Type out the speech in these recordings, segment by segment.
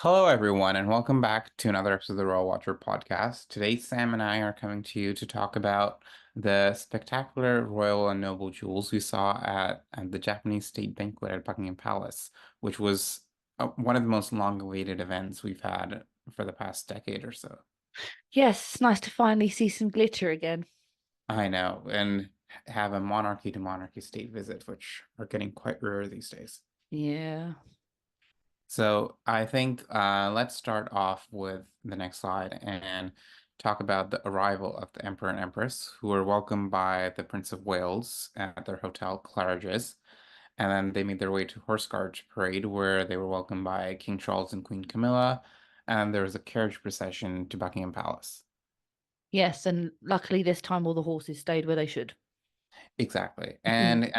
Hello, everyone, and welcome back to another episode of the Royal Watcher podcast. Today, Sam and I are coming to you to talk about the spectacular royal and noble jewels we saw at the Japanese State Banquet at Buckingham Palace, which was one of the most long-awaited events we've had for the past decade or so. Yes, it's nice to finally see some glitter again. I know, and have a monarchy to monarchy state visit, which are getting quite rare these days. Yeah. So I think let's start off with the next slide and talk about the arrival of the Emperor and Empress, who were welcomed by the Prince of Wales at their hotel, Claridge's. And then they made their way to Horse Guards Parade, where they were welcomed by King Charles and Queen Camilla. And there was a carriage procession to Buckingham Palace. Yes, and luckily this time all the horses stayed where they should. Exactly. And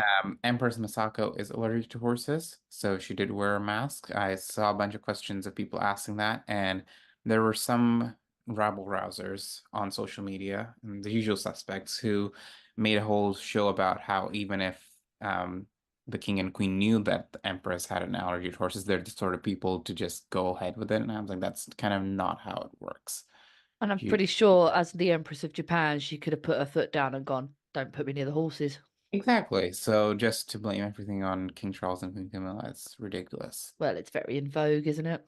Empress Masako is allergic to horses, so she did wear a mask. I saw a bunch of questions of people asking that, and there were some rabble-rousers on social media, and the usual suspects, who made a whole show about how even if the king and queen knew that the Empress had an allergy to horses, they're the sort of people to just go ahead with it. And I was like, that's kind of not how it works. And I'm You pretty sure as the Empress of Japan, she could have put her foot down and gone, "Don't put me near the horses." Exactly. So just to blame everything on King Charles and Queen Camilla, it's ridiculous. Well, it's very in vogue, isn't it?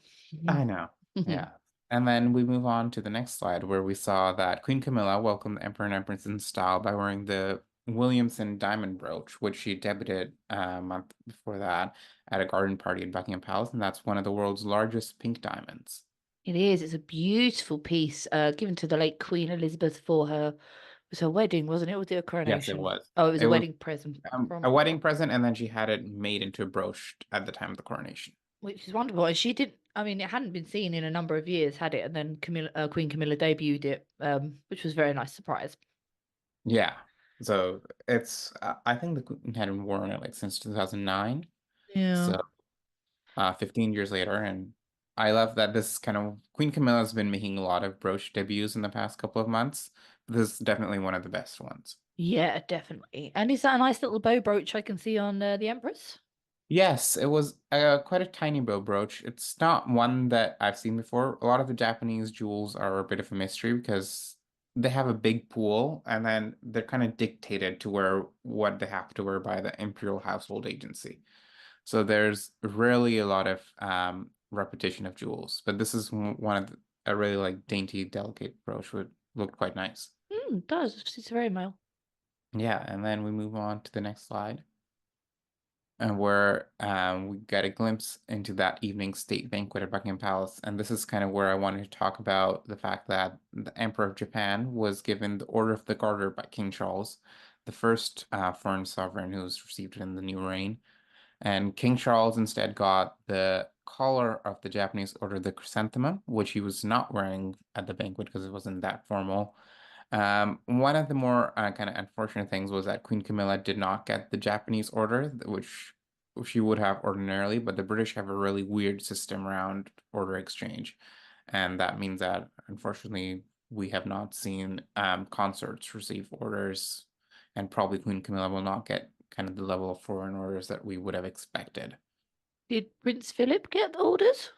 I know. Yeah. And then we move on to the next slide where we saw that Queen Camilla welcomed the Emperor and Empress in style by wearing the Williamson diamond brooch, which she debuted a month before that at a garden party in Buckingham Palace, and that's one of the world's largest pink diamonds. It is. It's a beautiful piece, given to the late Queen Elizabeth for her. It was her wedding, wasn't it? Or was it a Yes, it coronation? was. Oh, it was It a was wedding present a from, wedding present, and then she had it made into a brooch at the time of the coronation. which is wonderful. And she did. I mean, it hadn't been seen in a number of years, had it? And then Queen Camilla debuted it, which was a very nice surprise. Yeah. So it's I think the Queen hadn't worn it like since 2009. Yeah. So 15 years later, and I love that this kind of Queen Camilla's been making a lot of brooch debuts in the past couple of months. This is definitely one of the best ones. Yeah, definitely. And is that a nice little bow brooch I can see on the Empress? Yes, it was quite a tiny bow brooch. It's not one that I've seen before. A lot of the Japanese jewels are a bit of a mystery because they have a big pool and then they're kind of dictated to wear what they have to wear by the Imperial Household Agency. So there's really a lot of repetition of jewels, but this is one of a really like dainty, delicate brooch would look quite nice. It does. It's very male. Yeah, and then we move on to the next slide, and where we get a glimpse into that evening's state banquet at Buckingham Palace. And this is kind of where I wanted to talk about the fact that the Emperor of Japan was given the Order of the Garter by King Charles, the first foreign sovereign who's received it in the new reign. And King Charles instead got the collar of the Japanese Order, the chrysanthemum, which he was not wearing at the banquet because it wasn't that formal. One of the more kind of unfortunate things was that Queen Camilla did not get the Japanese Order, which she would have ordinarily, but the British have a really weird system around order exchange. And that means that, unfortunately, we have not seen consorts receive orders, and probably Queen Camilla will not get kind of the level of foreign orders that we would have expected. Did Prince Philip get the orders?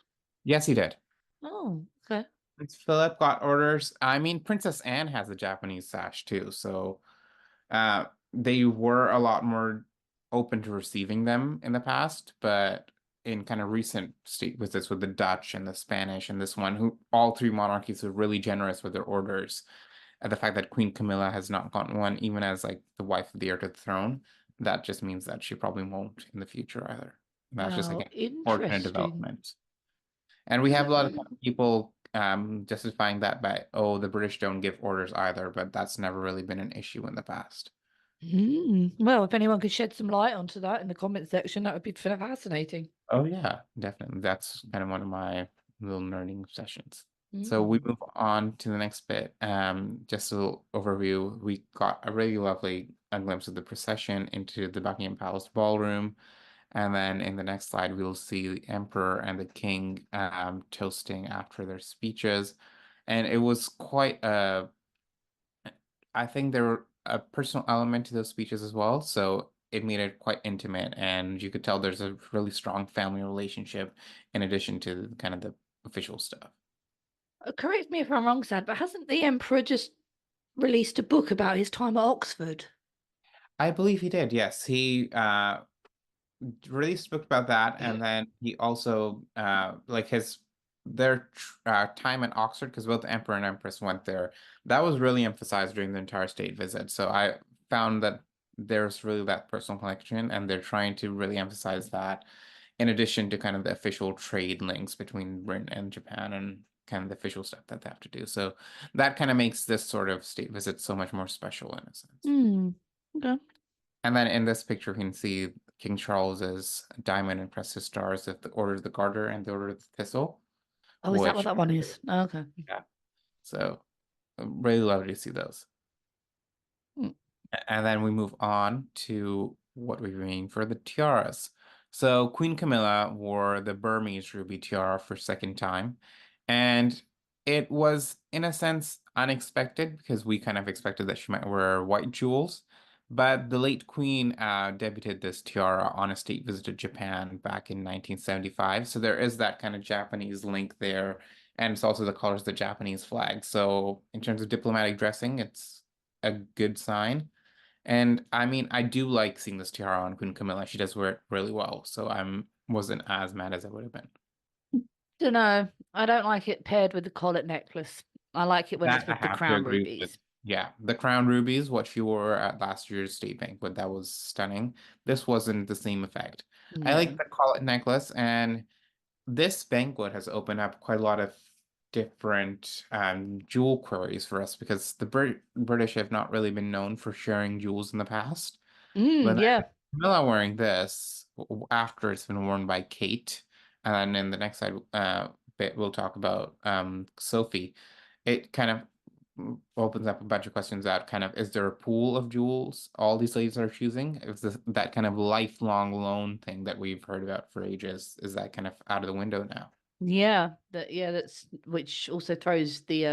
Yes, he did. Oh, okay. Prince Philip got orders. I mean, Princess Anne has a Japanese sash too, so they were a lot more open to receiving them in the past, but in kind of recent state visits with the Dutch and the Spanish and this one, who all three monarchies are really generous with their orders. And the fact that Queen Camilla has not gotten one, even as like the wife of the heir to the throne, that just means that she probably won't in the future either. That's just like Well, an unfortunate interesting. development. And we have a lot of people justifying that by, oh, the British don't give orders either, but that's never really been an issue in the past. Well, if anyone could shed some light onto that in the comment section, that would be fascinating. Oh yeah, definitely. That's kind of one of my little nerding sessions. So we Mm. move on to the next bit. Just a little overview. We got a really lovely glimpse of the procession into the Buckingham Palace ballroom. And then in the next slide, we'll see the emperor and the king toasting after their speeches. And it was quite I think there were a personal element to those speeches as well. So it made it quite intimate. And you could tell there's a really strong family relationship in addition to kind of the official stuff. Correct me if I'm wrong, Sad, but hasn't the Emperor just released a book about his time at Oxford? I believe he did. Yes, he released a book about that, and then he also like his their time at Oxford, because both the Emperor and Empress went there. That was really emphasized during the entire state visit. So I found that there's really that personal connection, and they're trying to really emphasize that, in addition to kind of the official trade links between Britain and Japan and kind of the official stuff that they have to do. So that kind of makes this sort of state visit so much more special in a sense. Hmm. Okay. And then in this picture, we can see King Charles's diamond and precious stars of the Order of the Garter and the Order of the Thistle, Oh, is that what which, that one is? Oh, okay. yeah, so really lovely to see those. Hmm. And then we move on to what we're doing for the tiaras. So Queen Camilla wore the Burmese ruby tiara for second time, and it was in a sense unexpected because we kind of expected that she might wear white jewels. But the late queen debuted this tiara on a state visit to Japan back in 1975. So there is that kind of Japanese link there, and it's also the colors of the Japanese flag. So in terms of diplomatic dressing, it's a good sign. And I mean, I do like seeing this tiara on Queen Camilla. She does wear it really well, so I'm wasn't as mad as I would have been. Don't know. I don't like it paired with the collet necklace. I like it when it's That I with the have to crown agree with. rubies. Yeah, the crown rubies, what she wore at last year's State Banquet, that was stunning. This wasn't the same effect. I like No. the collet necklace, and this banquet has opened up quite a lot of different jewel queries for us because the British have not really been known for sharing jewels in the past. But then Yeah. Camilla wearing this after it's been worn by Kate, and then in the next side bit we'll talk about Sophie. It kind of opens up a bunch of questions out. Kind of, is there a pool of jewels all these ladies are choosing? Is this that kind of lifelong loan thing that we've heard about for ages? Is that kind of out of the window now? That's which also throws the I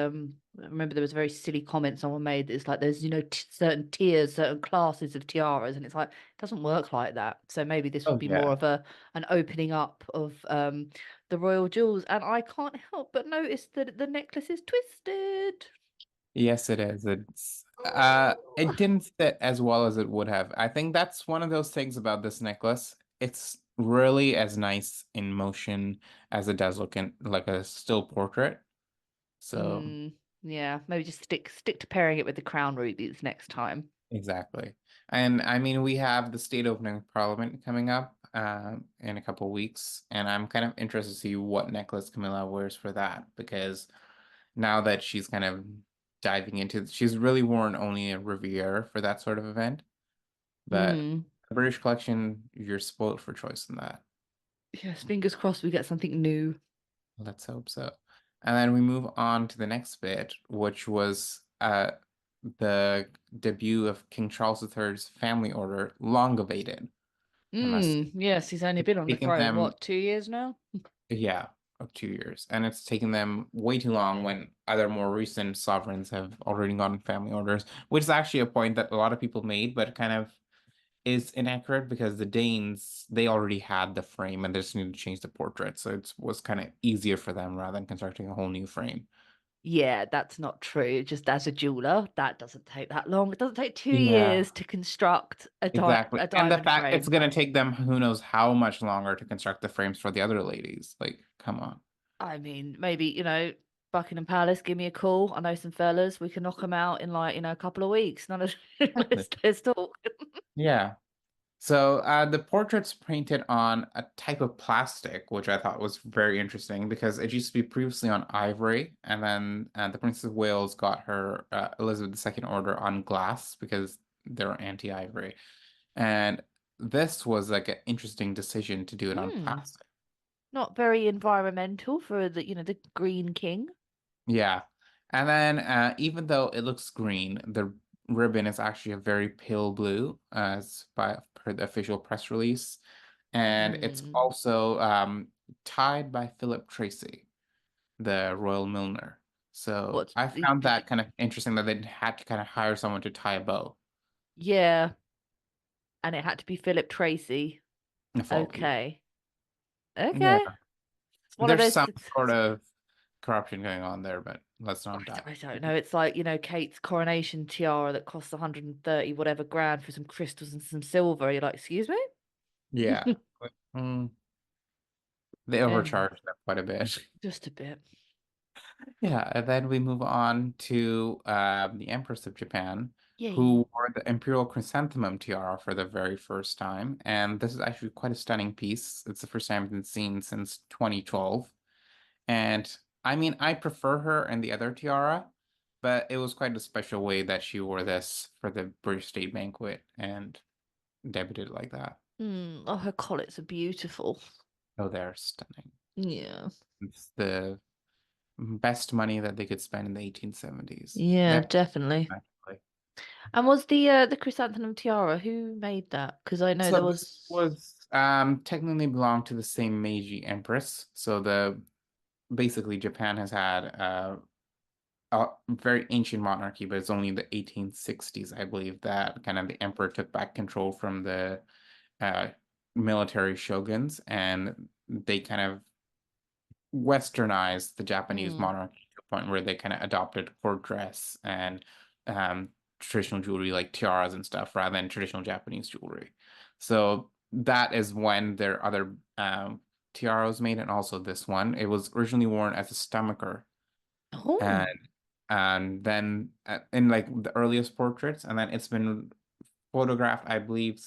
remember there was a very silly comment someone made that it's like there's t certain tiers, certain classes of tiaras, and it's like it doesn't work like that. So maybe this would Oh be more yeah. of a an opening up of the royal jewels. And I can't help but notice that the necklace is twisted. Yes, it is. It didn't fit as well as it would have. I think that's one of those things about this necklace. It's really as nice in motion as it does look in like a still portrait. So Mm, yeah, maybe just stick to pairing it with the crown rubies next time. exactly. And I mean, we have the state opening of Parliament coming up in a couple weeks, and I'm kind of interested to see what necklace Camilla wears for that because now that she's kind of diving into, she's really worn only a Riviera for that sort of event. But Mm. the British collection, you're spoiled for choice in that. Yes, fingers crossed we get something new. Let's hope so. And then we move on to the next bit, which was the debut of King Charles III's family order, long awaited, I must say. Yes, he's only It's been on the taken throne, them, what, 2 years now? yeah, of 2 years. And it's taken them way too long when other more recent sovereigns have already gotten family orders, which is actually a point that a lot of people made, but kind of is inaccurate because the Danes, they already had the frame and they just needed to change the portrait. So it was kind of easier for them rather than constructing a whole new frame. Yeah, that's not true. Just as a jeweler, that doesn't take that long. It doesn't take two Yeah, years to construct exactly. a And the diamond fact it's frame. going to take them who knows how much longer to construct the frames for the other ladies. Like, come on. I mean, maybe, Buckingham Palace, give me a call. I know some fellas. We can knock them out in like, a couple of weeks. None of Exactly. let's talk. Yeah. So the portrait's painted on a type of plastic, which I thought was very interesting because it used to be previously on ivory, and then the Princess of Wales got her Elizabeth II order on glass because they're anti-ivory. And this was like an interesting decision to do it on Hmm. plastic. Not very environmental for the Green King. Yeah. And then even though it looks green, the ribbon is actually a very pale blue, as by per the official press release. And it's Hmm. also tied by Philip Tracy, the royal milliner. So What's I the found that kind of interesting that they had to kind of hire someone to tie a bow Yeah, and it had to be Philip Tracy. of all people. Okay. Okay. Yeah. one of There's those. some sort of corruption going on there, but let's not dive. I don't know. It's like, Kate's coronation tiara that costs 130 whatever grand for some crystals and some silver. You're like, excuse me? Yeah. Mm, they Anyway, overcharged them quite a bit. just a bit. Yeah, and then we move on to the Empress of Japan, Yay. who wore the Imperial Chrysanthemum tiara for the very first time. And this is actually quite a stunning piece. It's the first time it's been seen since 2012. And I mean, I prefer her and the other tiara, but it was quite a special way that she wore this for the British State Banquet and debuted like that. Oh, her collets are beautiful. Oh, they're stunning. Yeah. It's the best money that they could spend in the 1870s. Yeah, They're definitely. actually. And was the chrysanthemum tiara, who made that? Because I know So there this was. was technically belonged to the same Meiji Empress. So the basically Japan has had a very ancient monarchy, but it's only the 1860s, I believe, that kind of the emperor took back control from the uh, military shoguns, and they kind of westernized the Japanese Hmm. monarchy to a point where they kind of adopted court dress and um, traditional jewelry like tiaras and stuff rather than traditional Japanese jewelry. So that is when their other tiara was made, and also this one. It was originally worn as a stomacher, Oh, and then in like the earliest portraits, and then it's been photographed, I believe,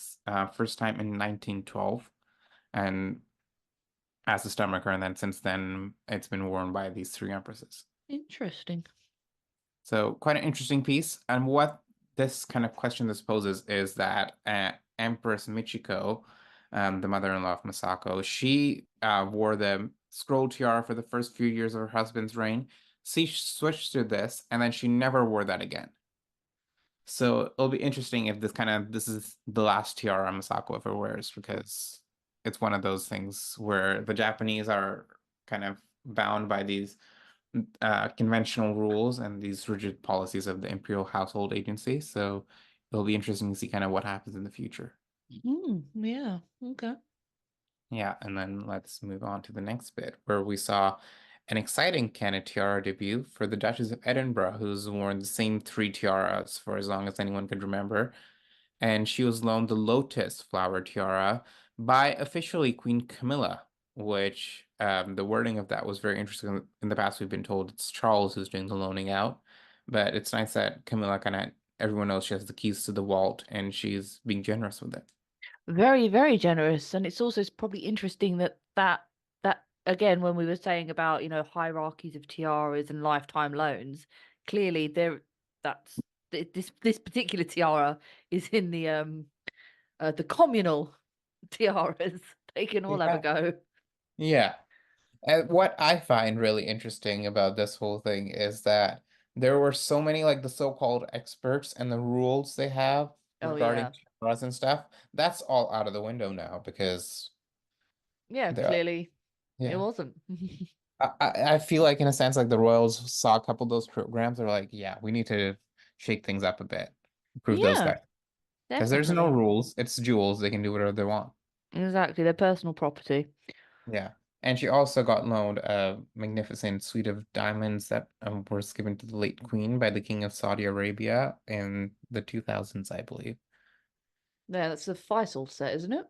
first time in 1912, and as a stomacher, and then since then it's been worn by these three empresses. interesting. So quite an interesting piece. And what this kind of question this poses is that Empress Michiko, the mother-in-law of Masako, she wore the scroll tiara for the first few years of her husband's reign. She switched to this, and then she never wore that again. So it'll be interesting if this is the last tiara Masako ever wears, because it's one of those things where the Japanese are kind of bound by these conventional rules and these rigid policies of the Imperial Household Agency. So it'll be interesting to see kind of what happens in the future. Yeah, okay. Yeah, and then let's move on to the next bit where we saw an exciting Canna tiara debut for the Duchess of Edinburgh, who's worn the same three tiaras for as long as anyone could remember. And she was loaned the Lotus flower tiara by officially Queen Camilla, which the wording of that was very interesting. In the past, we've been told it's Charles who's doing the loaning out, but it's nice that Camilla kind of everyone knows she has the keys to the vault and she's being generous with it. Very, very generous. And it's also probably interesting that again, when we were saying about, hierarchies of tiaras and lifetime loans, clearly this particular tiara is in the communal tiaras. They can all have a Yeah. go. Yeah. And what I find really interesting about this whole thing is that there were so many like the so-called experts and the rules they have Oh regarding yeah. cameras and stuff. That's all out of the window now because Yeah, they're clearly it yeah. wasn't. I feel like in a sense like the Royals saw a couple of those programs. They're like, yeah, we need to shake things up a bit, prove those Yeah, guys because there's no definitely. rules. It's jewels. They can do whatever they want. Exactly. Their personal property. Yeah. And she also got loaned a magnificent suite of diamonds that was given to the late queen by the King of Saudi Arabia in the 2000s, I believe. Yeah, that's the Faisal set, isn't it?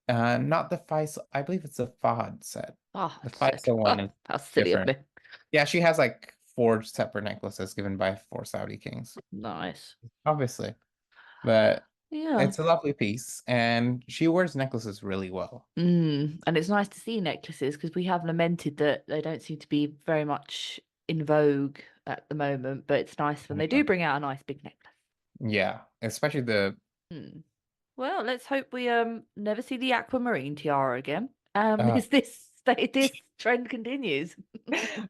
Not the Faisal, I believe it's the Fahd set. Oh, The set. Faisal one Oh, is how silly of different. me. Yeah, she has like four separate necklaces given by four Saudi kings, Nice. obviously. But Yeah. it's a lovely piece, and she wears necklaces really well. And it's nice to see necklaces because we have lamented that they don't seem to be very much in vogue at the moment, but it's nice when they do Yeah, bring out a nice big necklace. yeah, especially the Hmm. Well, let's hope we never see the aquamarine tiara again. uh, Is this trend continues?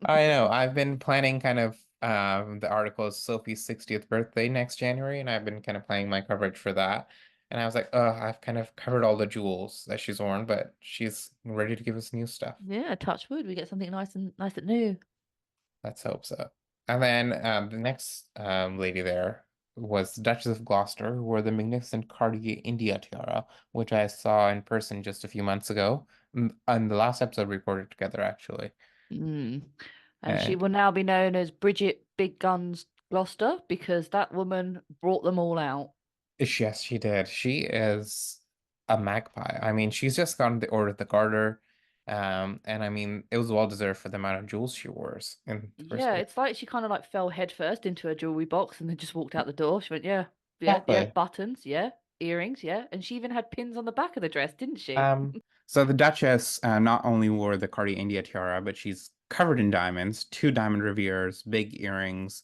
I know. I've been planning kind of the article is Sophie's 60th birthday next January, and I've been kind of planning my coverage for that. And I was like, I've kind of covered all the jewels that she's worn, but she's ready to give us new stuff. Yeah, touch wood, we get something nice and new. Let's hope so. And then the next lady there. was Duchess of Gloucester, who wore the magnificent Cartier India tiara, which I saw in person just a few months ago. On the last episode we recorded together, actually. Mm. And she And will now be known as Bridget Big Guns Gloucester because that woman brought them all out. yes, she did. She is a magpie. I mean, she's just gotten the Order of the Garter. And I mean, it was well deserved for the amount of jewels she wears in the first Yeah, place. it's like she kind of like fell headfirst into a jewelry box and then just walked out the door. She went, yeah, yeah, yeah, Exactly. buttons, yeah, earrings, yeah. And she even had pins on the back of the dress, didn't she? So the Duchess not only wore the Cartier India tiara, but she's covered in diamonds, two diamond rivières, big earrings,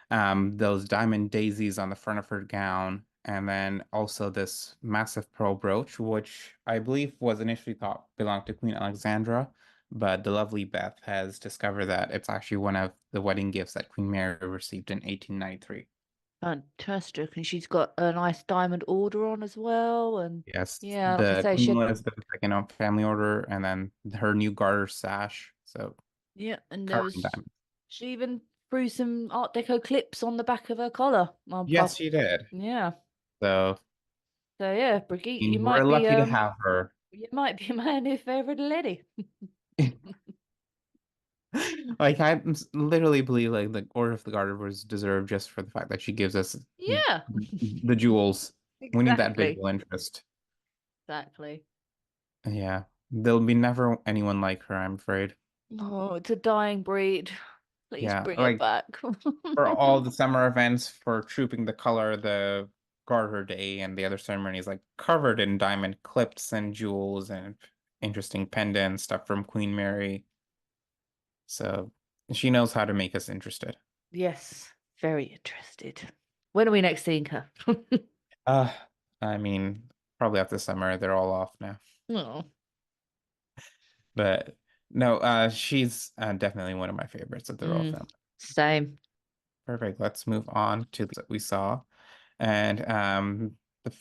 those diamond daisies on the front of her gown, and then also this massive pearl brooch, which I believe was initially thought belonged to Queen Alexandra, but the lovely Beth has discovered that it's actually one of the wedding gifts that Queen Mary received in 1893. Fantastic. And she's got a nice diamond order on as well. And Yes, yeah, like I the say, she Queen had, Elizabeth II on family order, and then her new garter sash. So yeah, and there covered in was, diamonds. she even threw some Art Deco clips on the back of her collar. Yes, she did. Yeah. So, So yeah, Brigitte, I mean, we're lucky to have her. you might be my new favorite lady. Like literally believe like the Order of the Garter was deserved just for the fact that she gives us Yeah, the jewels. We need that exactly. visual interest. Exactly. Yeah, there'll be never anyone like her, I'm afraid. Oh, it's a dying breed. Please Yeah, bring it like back. for all the summer events, for Trooping the Color, the Garter Day, and the other ceremonies, like covered in diamond clips and jewels and interesting pendants, stuff from Queen Mary. So she knows how to make us interested. Yes, very interested. When are we next seeing her? Uh, I mean, probably after summer, they're all off now. Oh. But no, she's definitely one of my favorites of the royal Mm, family. same. Perfect. Let's move on to that we saw. And the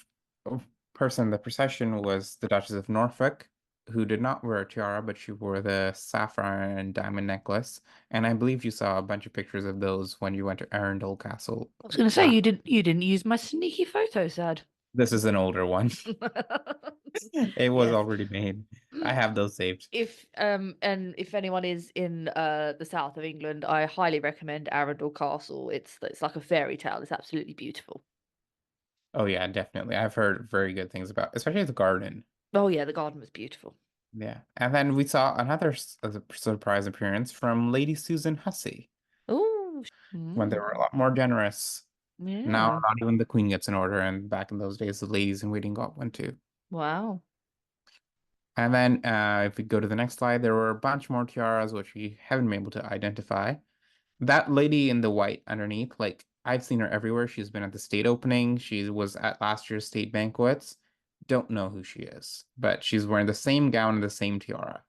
person in the procession was the Duchess of Norfolk, who did not wear a tiara, but she wore the sapphire and diamond necklace. And I believe you saw a bunch of pictures of those when you went to Arundel Castle I was going to say last. you didn't use my sneaky photo, Sad. This is an older one. It was Yes. already made. I have those saved. If and if anyone is in the south of England, I highly recommend Arundel Castle. It's like a fairy tale. It's absolutely beautiful. Oh yeah, definitely. I've heard very good things about, especially the garden. Oh yeah, the garden was beautiful. Yeah. And then we saw another surprise appearance from Lady Susan Hussey Oh, when they were a mm, lot more generous. Now, yeah. not even the queen gets an order, and back in those days, the ladies in waiting got one too. Wow. And then, if we go to the next slide, there were a bunch more tiaras which we haven't been able to identify. That lady in the white underneath, like I've seen her everywhere. She's been at the state opening. She was at last year's state banquets. Don't know who she is, but she's wearing the same gown and the same tiara.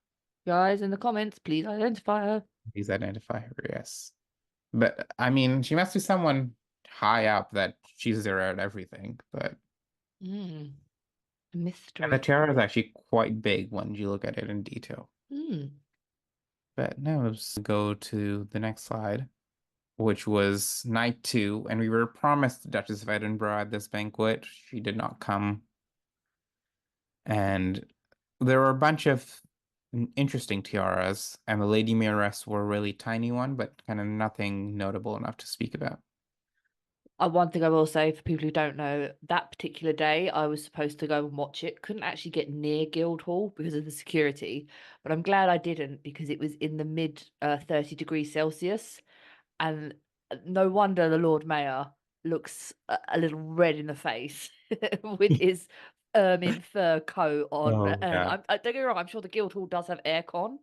Guys in the comments, please identify her. Please identify her, yes. But I mean, she must be someone high up that she's there at everything. But Mm, and the mystery. tiara is actually quite big when you look at it in detail. Mm. But no, let's go to the next slide, which was night two, and we were promised the Duchess of Edinburgh at this banquet. She did not come, and there were a bunch of interesting tiaras, and the Lady Mayoress wore a really tiny one, but kind of nothing notable enough to speak about. One thing I will say for people who don't know, that particular day I was supposed to go and watch it. Couldn't actually get near Guildhall because of the security, but I'm glad I didn't because it was in the mid 30 degrees Celsius, and no wonder the Lord Mayor looks a little red in the face with his ermine fur coat on. Oh And yeah. don't get me wrong, I'm sure the Guildhall does have aircon.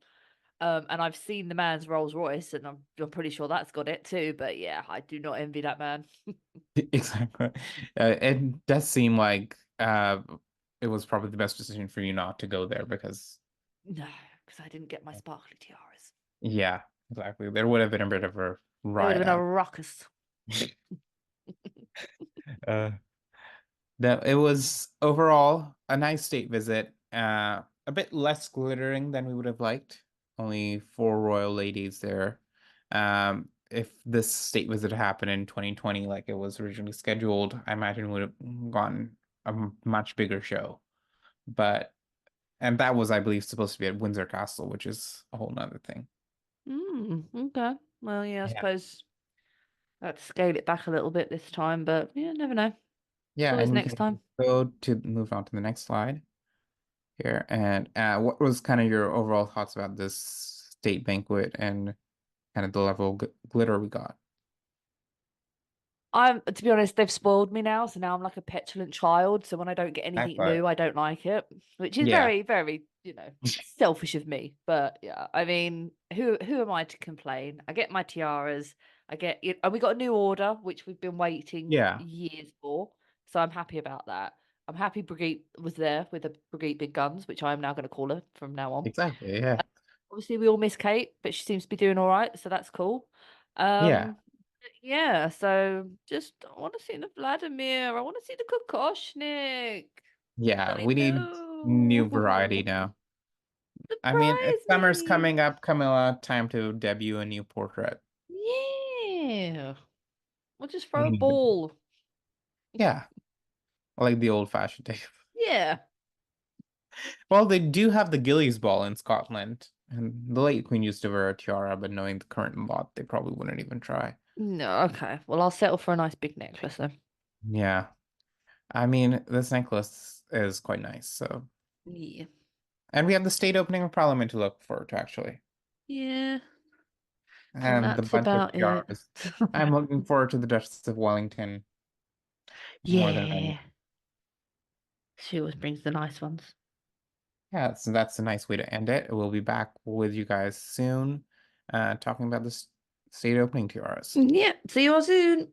And I've seen the man's Rolls Royce, and I'm pretty sure that's got it too. But yeah, I do not envy that man. Exactly. It does seem like it was probably the best decision for you not to go there because, No, because I didn't get my sparkly tiaras. yeah, exactly. There would have been a bit of a It would have riot been a out. ruckus. Uh, that it was overall a nice state visit. A bit less glittering than we would have liked. Only four royal ladies there. if this state visit happened in 2020 like it was originally scheduled, I imagine it would have gone much bigger show. But and that was, I believe, supposed to be at Windsor Castle, which is a whole nother thing. Okay. Well, yeah, I Yeah. suppose I'd scale it back a little bit this time, but yeah, never know. It's Yeah, always and we next can time. go to move on to the next slide here. And what was kind of your overall thoughts about this state banquet and kind of the level of glitter we got? To be honest, they've spoiled me now, so now I'm like a petulant child. So when I don't get anything Exactly. new, I don't like it, which is Yeah, very, very, selfish of me. But yeah, I mean, who am I to complain? I get my tiaras, and we got a new order, which we've been waiting yeah, years for. So I'm happy about that. I'm happy Brigitte was there with the Brigitte Big Guns, which I am now going to call her from now on. exactly. Yeah, Obviously, we all miss Kate, but she seems to be doing all right, so that's cool. yeah, Um, yeah, so just I want to see the Vladimir. I want to see the Kokoshnik. yeah. I We need new variety know. now. I mean, if Surprise summer's me. coming up, Camilla, time to debut a new portrait. Yeah. We'll just We throw a need it. ball. Yeah, like the old-fashioned days. Yeah. Well, they do have the Gillies ball in Scotland, and the late Queen used to wear a tiara, but knowing the current lot, they probably wouldn't even try. No, okay. Well, I'll settle for a nice big necklace then. Yeah, I mean, this necklace is quite nice. So, Yeah. and we have the state opening of Parliament to look forward to, actually, Yeah. And and the that's bunch of about it. tiaras. I'm looking forward to the Duchess of Wellington more than any. Yeah. She always brings the nice ones. Yeah, so that's a nice way to end it. We'll be back with you guys soon, talking about the state opening tiaras. Yeah. See you all soon.